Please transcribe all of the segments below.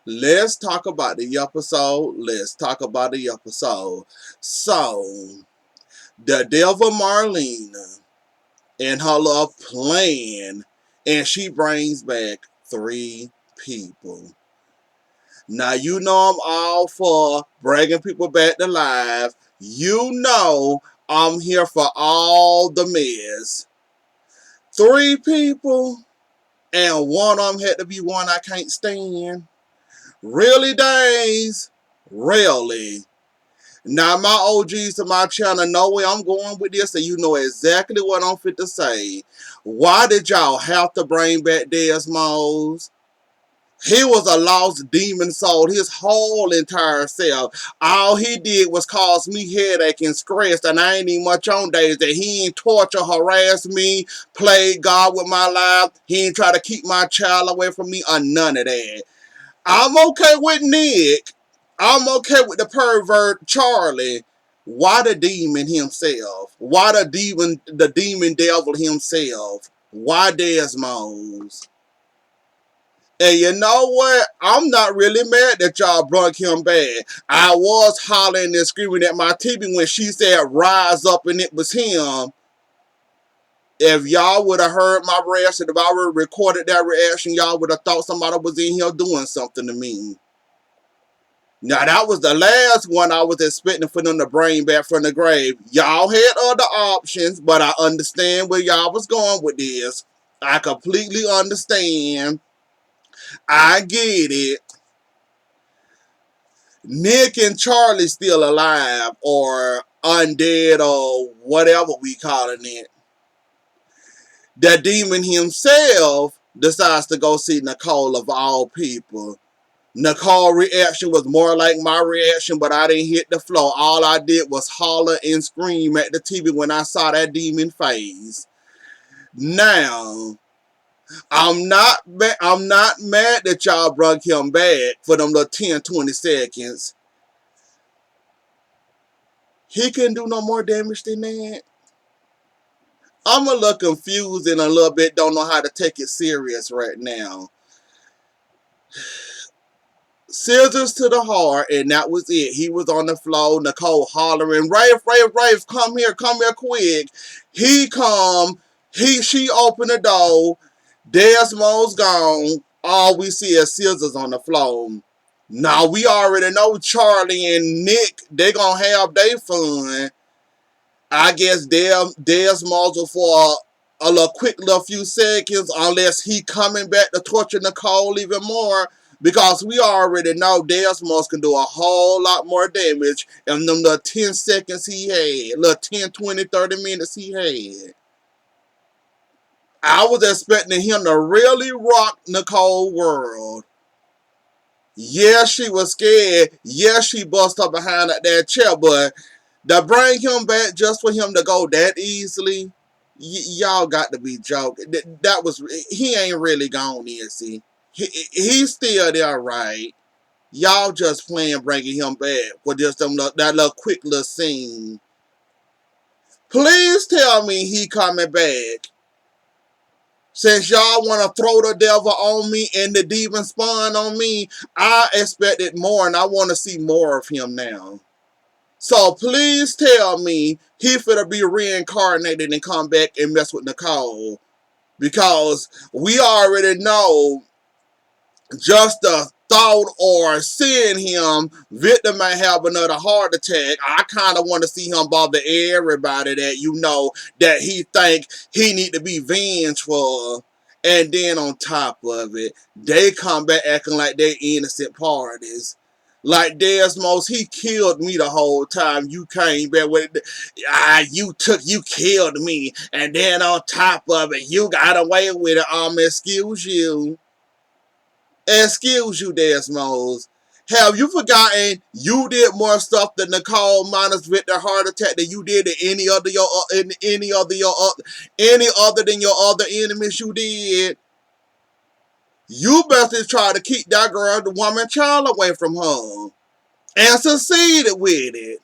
Let's talk about the episode. Let's talk about the episode. So, the devil Marlena and her little plan, and she brings back 3 people. Now, you know I'm all for bringing people back to life. You know I'm here for all the mess. 3 people, and one of them had to be one I can't stand. Really, Days? Really? Now, my OGs to my channel know where I'm going with this, and you know exactly what I'm fit to say. Why did y'all have to bring back Desmos? He was a lost demon soul his whole entire self. All he did was cause me headache and stress, and I ain't even much on days that he ain't torture, harass me, play God with my life. He ain't try to keep my child away from me or none of that. I'm okay with Nick. I'm okay with the pervert Charlie. Why the demon himself? Why the demon devil himself? Why Desmos? And you know what? I'm not really mad that y'all brought him back. I was hollering and screaming at my TV when she said rise up and it was him. If y'all would have heard my reaction, if I would have recorded that reaction, y'all would have thought somebody was in here doing something to me. Now, that was the last one I was expecting for them to bring back from the grave. Y'all had other options, but I understand where y'all was going with this. I completely understand. I get it. Nick and Charlie still alive or undead or whatever we calling it. The demon himself decides to go see Nicole of all people. Nicole's reaction was more like my reaction, but I didn't hit the floor. All I did was holler and scream at the TV when I saw that demon face. Now, I'm not mad that y'all brought him back for them little 10, 20 seconds. He couldn't do no more damage than that. I'm a little confused and a little bit don't know how to take it serious right now. Scissors to the heart, and that was it. He was on the floor, Nicole hollering, Rafe, come here quick. He come, she opened the door, Desmond's gone, all we see is scissors on the floor. Now, we already know Charlie and Nick, they gonna have their fun. I guess Des muzzle for a little quick little few seconds unless he coming back to torture Nicole even more because we already know Desmos can do a whole lot more damage in them little 10 seconds he had, little 10, 20, 30 minutes he had. I was expecting him to really rock Nicole world. Yeah, she was scared. Yeah, she bust up behind that chair, but to bring him back just for him to go that easily, y'all got to be joking. That was, he ain't really gone, is he? He's still there, right? Y'all just playing bringing him back for just that little quick little scene. Please tell me he coming back. Since y'all want to throw the devil on me and the demon spawn on me, I expected more and I want to see more of him now. So please tell me he finna be reincarnated and come back and mess with Nicole. Because we already know just the thought or seeing him, Victor may have another heart attack. I kind of want to see him bother everybody that you know that he think he need to be vengeful. And then on top of it, they come back acting like they innocent parties. Like Desmos, he killed me the whole time you came back with you killed me, and then on top of it, you got away with it. Excuse you. Excuse you, Desmos. Have you forgotten you did more stuff than Nicole minus with the heart attack than you did to any other any other than your other enemies you did? You best try to keep that girl, the woman, child away from her, and succeeded with it.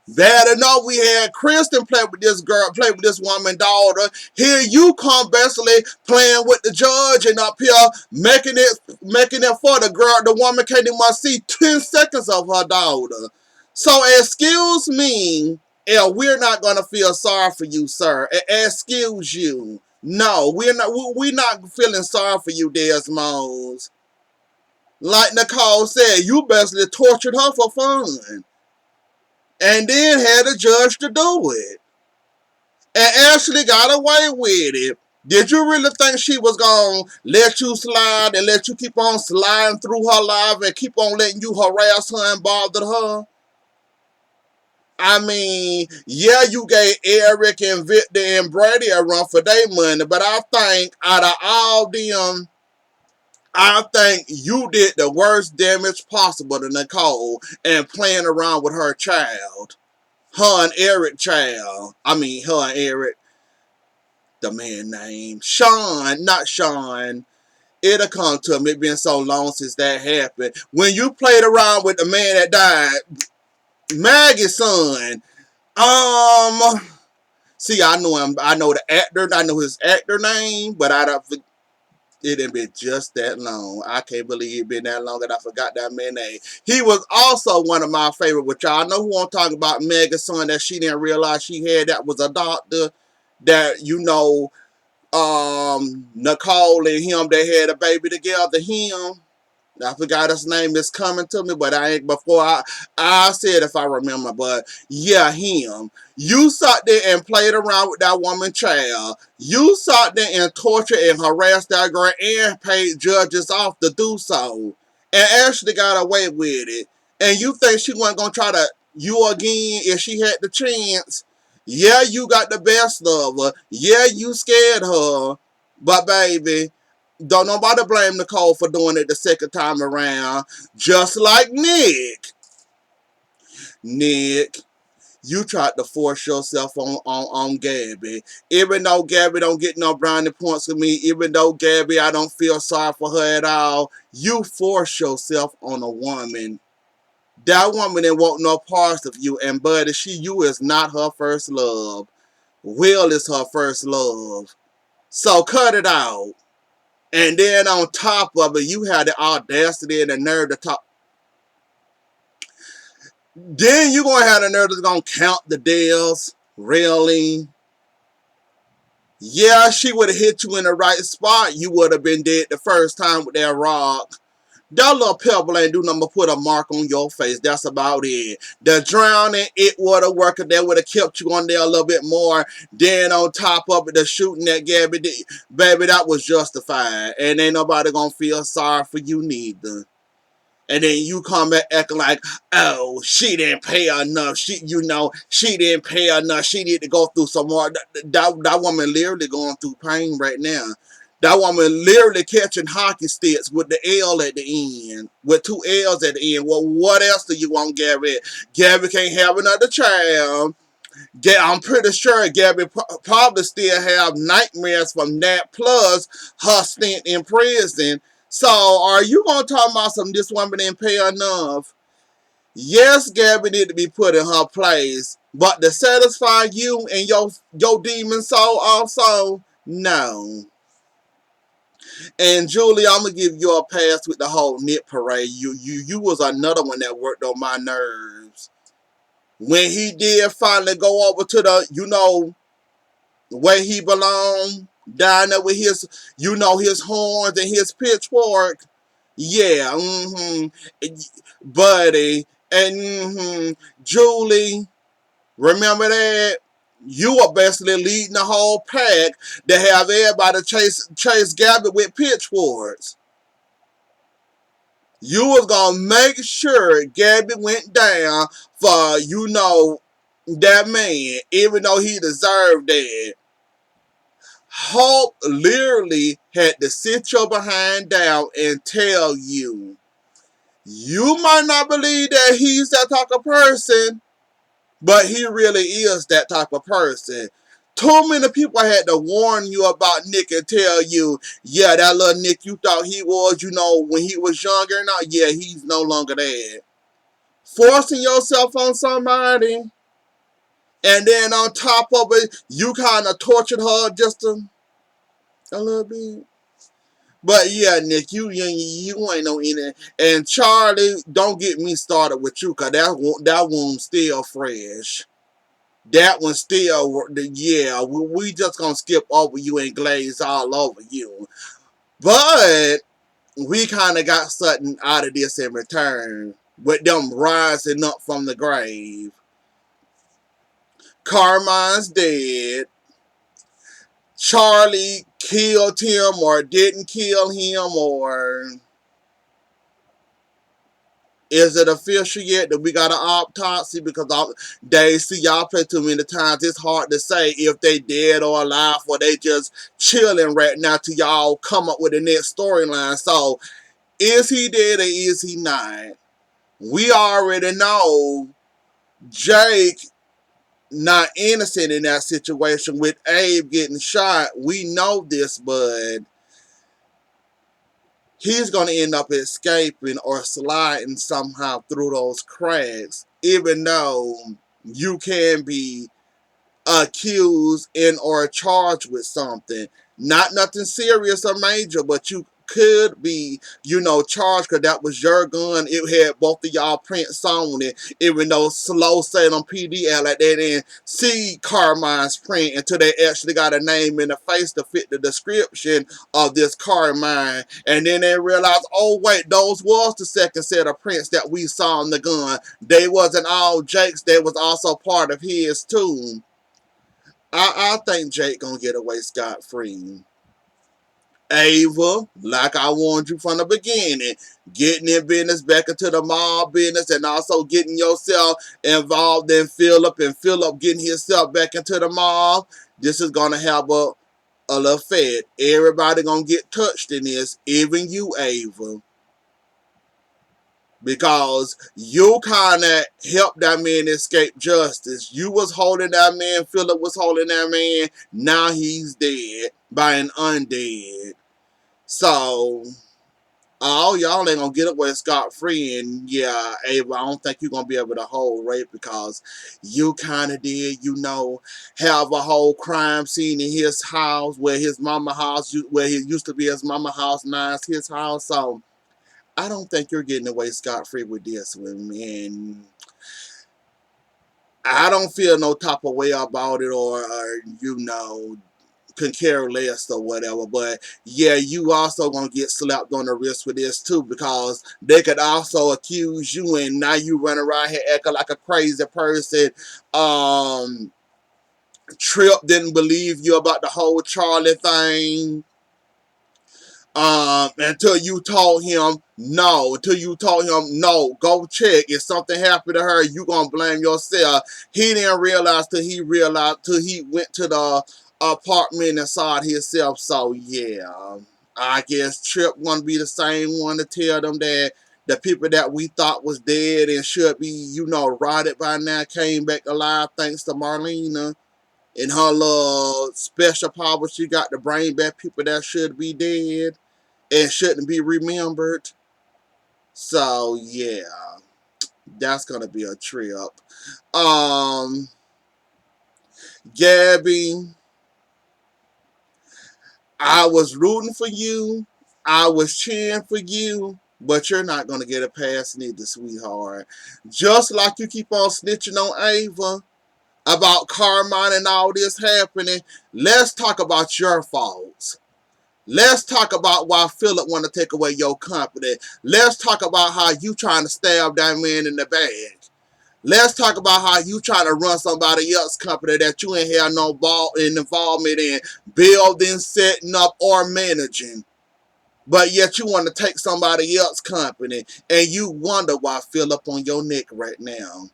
Bad enough we had Kristen play with this girl, play with this woman's daughter. Here you come basically playing with the judge and up here making it for the girl. The woman can't even see 10 seconds of her daughter. So excuse me, and we're not gonna feel sorry for you, sir. Excuse you. No, we're not feeling sorry for you, Desmond. Like Nicole said, you basically tortured her for fun. And then had a judge to do it. And Ashley got away with it. Did you really think she was going to let you slide and let you keep on sliding through her life and keep on letting you harass her and bother her? I mean, yeah, you gave Eric and Victor and Brady a run for their money, but I think out of all them, I think you did the worst damage possible to Nicole and playing around with her child. Her and Eric child. I mean, her and Eric, the man named Sean, not Sean. It'll come to him. It's been so long since that happened. When you played around with the man that died, Maggie's son. See, I know him. I know the actor. I know his actor name, but I don't. It didn't been just that long. I can't believe it been that long that I forgot that man's name. He was also one of my favorite, which y'all know who I'm talking about, Megan's son that she didn't realize she had that was a doctor that, Nicole and him, they had a baby together, him. I forgot his name is coming to me, but I ain't before I said if I remember, but yeah, him. You sat there and played around with that woman's child. You sat there and tortured and harassed that girl and paid judges off to do so. And Ashley got away with it. And you think she wasn't gonna try to you again if she had the chance? Yeah, you got the best of her. Yeah, you scared her. But baby, don't nobody blame Nicole for doing it the second time around. Just like Nick. Nick, you tried to force yourself on Gabby. Even though Gabby don't get no brownie points with me, even though Gabby, I don't feel sorry for her at all, you force yourself on a woman. That woman didn't want no parts of you, and buddy, you is not her first love. Will is her first love. So cut it out. And then on top of it, you had the audacity and the nerve to talk. Then you gonna have the nerve that's gonna count the deals. Really? Yeah, she would have hit you in the right spot. You would have been dead the first time with that rock. That little pebble ain't do nothing but put a mark on your face. That's about it. The drowning, it would have worked. That would have kept you on there a little bit more. Then on top of it, the shooting that Gabby did, baby, that was justified. And ain't nobody gonna feel sorry for you neither. And then you come back acting like, oh, she didn't pay enough. She didn't pay enough. She need to go through some more. That woman literally going through pain right now. That woman literally catching hockey sticks with the L at the end. With two L's at the end. Well, what else do you want, Gabby? Gabby can't have another child. I'm pretty sure Gabby probably still have nightmares from that, plus her stint in prison. So, are you going to talk about this woman didn't pay enough? Yes, Gabby need to be put in her place, but to satisfy you and your demon soul also, no. And Julie, I'm gonna give you a pass with the whole Nip parade. You was another one that worked on my nerves. When he did finally go over to the, where he belonged, down there with his horns and his pitchfork. Yeah, buddy. And Julie, remember that? You were basically leading the whole pack to have everybody chase Gabby with pitchforks. You was gonna make sure Gabby went down for, that man, even though he deserved that. Hope literally had to sit your behind down and tell you, you might not believe that he's that type of person, but he really is that type of person. Too many people had to warn you about Nick and tell you, yeah, that little Nick you thought he was, when he was younger. Now, yeah, he's no longer that. Forcing yourself on somebody. And then on top of it, you kind of tortured her just a little bit. But yeah, Nick, you ain't no any. And Charlie, don't get me started with you, cause that wound's still fresh. That one still, yeah. We just gonna skip over you and glaze all over you. But we kind of got something out of this in return with them rising up from the grave. Carmine's dead. Charlie killed him or didn't kill him, or is it official yet that we got an autopsy? Because they see y'all play too many times. It's hard to say if they dead or alive or they just chilling right now till y'all come up with the next storyline. So is he dead or is he not? We already know Jake not innocent in that situation with Abe getting shot. We know this, but he's going to end up escaping or sliding somehow through those cracks, even though you can be accused and or charged with something. Not nothing serious or major, but you could be, charged because that was your gun. It had both of y'all prints on it, even though Slow said on PDL like they didn't see Carmine's print until they actually got a name in the face to fit the description of this Carmine. And then they realized, oh wait, those was the second set of prints that we saw on the gun. They wasn't all Jake's, they was also part of his too. I think Jake gonna get away scot-free. Ava, like I warned you from the beginning, getting in business back into the mob business and also getting yourself involved in Philip and Philip getting himself back into the mob. This is gonna have a little fed. Everybody gonna get touched in this, even you, Ava. Because you kind of helped that man escape justice. You was holding that man, Philip was holding that man, now he's dead by an undead. So, all y'all ain't gonna get away scot-free, and yeah, Ava, I don't think you're gonna be able to hold rape because you kind of did, have a whole crime scene in his house, where his mama house, where he used to be his mama house, now it's his house, so I don't think you're getting away scot-free with this one, and I don't feel no type of way about it or can care less or whatever, but yeah, you also gonna get slapped on the wrist with this too, because they could also accuse you and now you run around here acting like a crazy person. Trip didn't believe you about the whole Charlie thing. Until you told him no, go check. If something happened to her, you gonna blame yourself. He didn't realize till he went to the apartment and saw it himself. So yeah, I guess Trip gonna be the same one to tell them that the people that we thought was dead and should be, rotted by now came back alive thanks to Marlena and her little special power. She got to bring back people that should be dead and shouldn't be remembered. So yeah, that's gonna be a trip. Um, Gabby, I was rooting for you. I was cheering for you. But you're not gonna get a pass neither, sweetheart. Just like you keep on snitching on Ava about Carmine and all this happening, let's talk about your faults. Let's talk about why Philip want to take away your company. Let's talk about how you trying to stab that man in the back. Let's talk about how you trying to run somebody else's company that you ain't had no involvement in building, setting up, or managing. But yet you want to take somebody else's company and you wonder why Philip on your neck right now.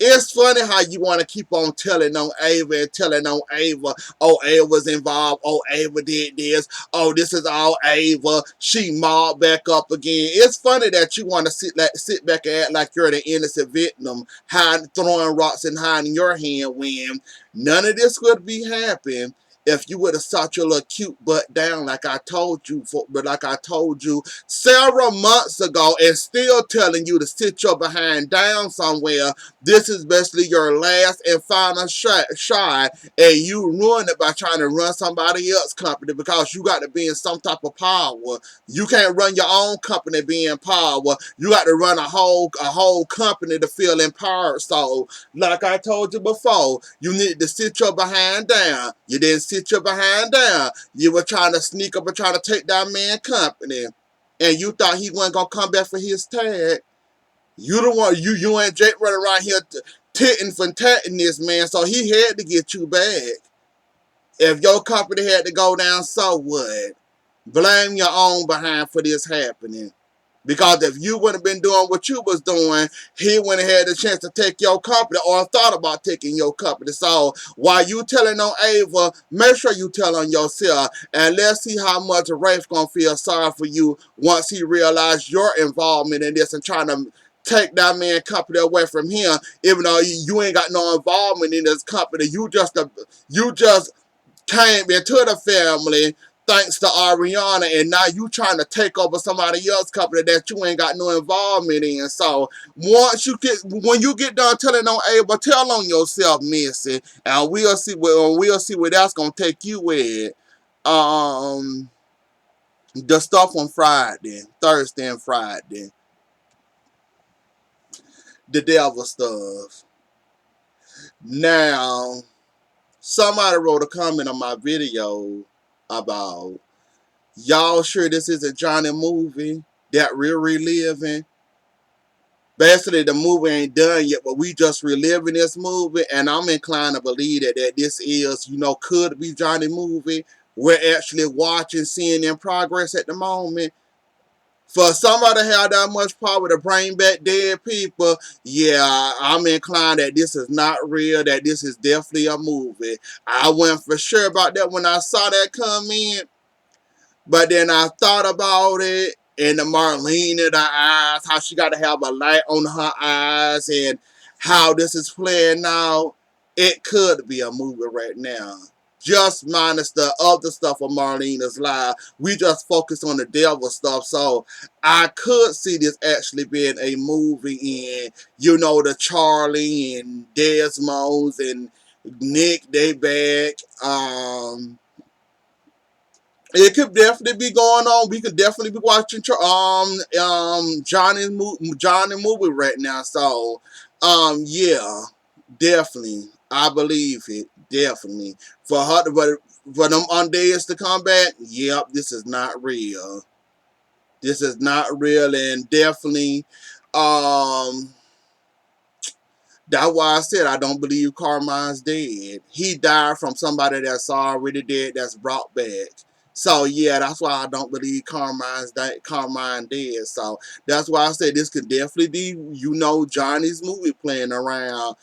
It's funny how you want to keep on telling on Ava and telling on Ava, oh, Ava's involved, oh, Ava did this, oh, this is all Ava, she mobbed back up again. It's funny that you want to sit back and act like you're the innocent victim, throwing rocks and hiding your hand when none of this would be happening if you would have sat your little cute butt down like I told you, several months ago, and still telling you to sit your behind down somewhere. This is basically your last and final shot, and you ruin it by trying to run somebody else's company because you got to be in some type of power. You can't run your own company being power. You got to run a whole company to feel empowered. So, like I told you before, you need to sit your behind down. You didn't sit your behind down. You were trying to sneak up and trying to take that man's company. And you thought he wasn't gonna come back for his tag. You the one, you and Jake running around here titting for tatting this man, so he had to get you back. If your company had to go down, so what? Blame your own behind for this happening. Because if you wouldn't have been doing what you was doing, he wouldn't have had the chance to take your company or thought about taking your company. So while you telling on Ava, make sure you tell on yourself. And let's see how much Rafe gonna feel sorry for you once he realized your involvement in this and trying to take that man company away from him, even though you ain't got no involvement in this company. You just came into the family thanks to Ariana, and now you trying to take over somebody else's company that you ain't got no involvement in. So when you get done telling on Abel, tell on yourself, Missy, and we'll see where that's gonna take you with. Um, the stuff on Friday, Thursday and Friday, the devil stuff. Now, somebody wrote a comment on my video about, y'all sure this is a Johnny movie that we're reliving? Basically, the movie ain't done yet, but we just reliving this movie, and I'm inclined to believe that this is, could be Johnny movie. We're actually watching, seeing in progress at the moment. For somebody to have that much power to bring back dead people, yeah, I'm inclined that this is not real, that this is definitely a movie. I wasn't for sure about that when I saw that come in. But then I thought about it, and the Marlene in her eyes, how she got to have a light on her eyes, and how this is playing out. It could be a movie right now. Just minus the other stuff of Marlene's life. We just focus on the devil stuff. So I could see this actually being a movie in, the Charlie and Desmond's and Nick, they back. It could definitely be going on. We could definitely be watching Johnny movie right now. So yeah, definitely. I believe it. Definitely. For them undeads to come back, yep, this is not real. This is not real, and definitely that's why I said I don't believe Carmine's dead. He died from somebody that's already dead that's brought back. So yeah, that's why I don't believe Carmine dead. So that's why I said this could definitely be, Johnny's movie playing around,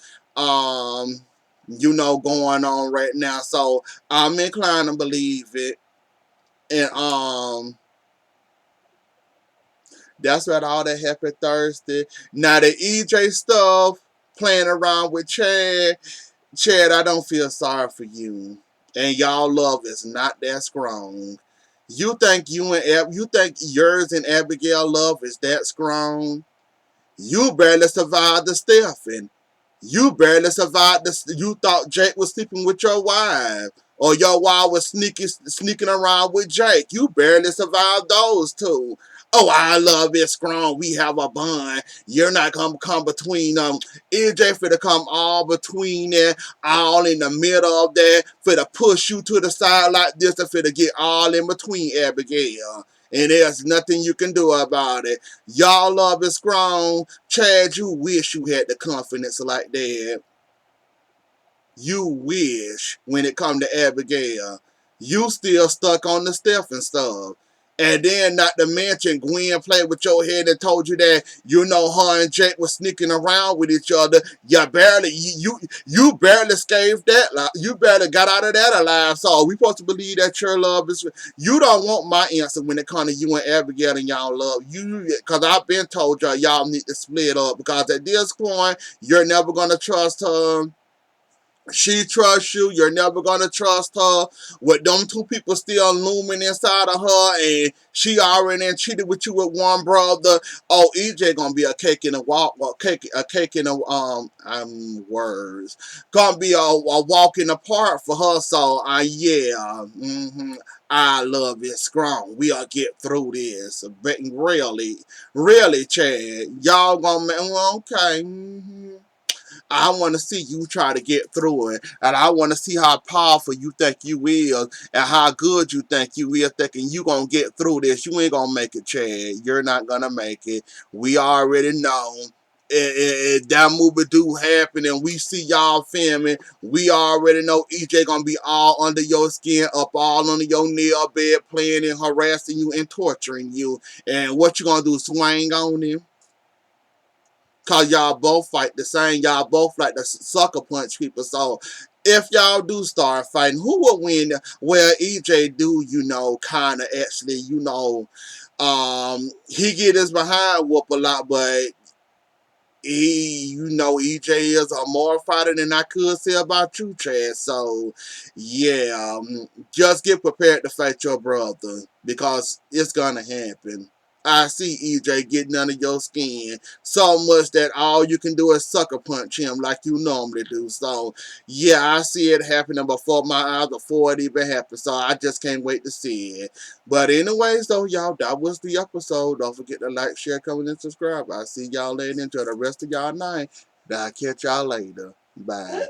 going on right now. So I'm inclined to believe it. And that's what all that happened Thursday. Now the EJ stuff, playing around with Chad, I don't feel sorry for you. And y'all love is not that strong. You think yours and Abigail love is that strong? You barely survived the Stephen. You barely survived the. You thought Jake was sleeping with your wife, or your wife was sneaking around with Jake. You barely survived those two. Oh, I love it strong. We have a bond. You're not gonna come between them. EJ finna come all between there, all in the middle of that, finna push you to the side like this, and finna get all in between Abigail. And there's nothing you can do about it. Y'all love is strong. Chad, you wish you had the confidence like that. You wish when it come to Abigail. You still stuck on the Stephen stuff. And then not to mention Gwen played with your head and told you that her and Jake was sneaking around with each other. You barely escaped that. You barely got out of that alive. So we supposed to believe that your love is. You don't want my answer when it comes to you and Abigail and y'all love. Because I've been told y'all need to split up, because at this point you're never gonna trust her She trusts you. You're never gonna trust her. With them two people still looming inside of her, and she already done cheated with you with one brother. Oh, EJ gonna be a cake in a walk, a cake in a words. Gonna be a walk in the park for her. So, yeah, I love it strong. We'll get through this. But really, really, Chad, y'all gonna okay. I want to see you try to get through it. And I want to see how powerful you think you is and how good you think you is, thinking you going to get through this. You ain't going to make it, Chad. You're not going to make it. We already know. If that movie do happen and we see y'all filming, we already know EJ gonna be all under your skin, up all under your nail bed, playing and harassing you and torturing you. And what you gonna do, swing on him? Cause y'all both fight the same. Y'all both like to sucker punch people. So if y'all do start fighting, who will win? Well, EJ do, kind of actually, he get his behind whoop a lot, but EJ is a more fighter than I could say about you, Chad. So, yeah, just get prepared to fight your brother because it's gonna happen. I see EJ getting under your skin so much that all you can do is sucker punch him like you normally do. So, yeah, I see it happening before my eyes, before it even happened. So, I just can't wait to see it. But anyways, though, y'all, that was the episode. Don't forget to like, share, comment, and subscribe. I'll see y'all later. Enjoy the rest of y'all night. I'll catch y'all later. Bye.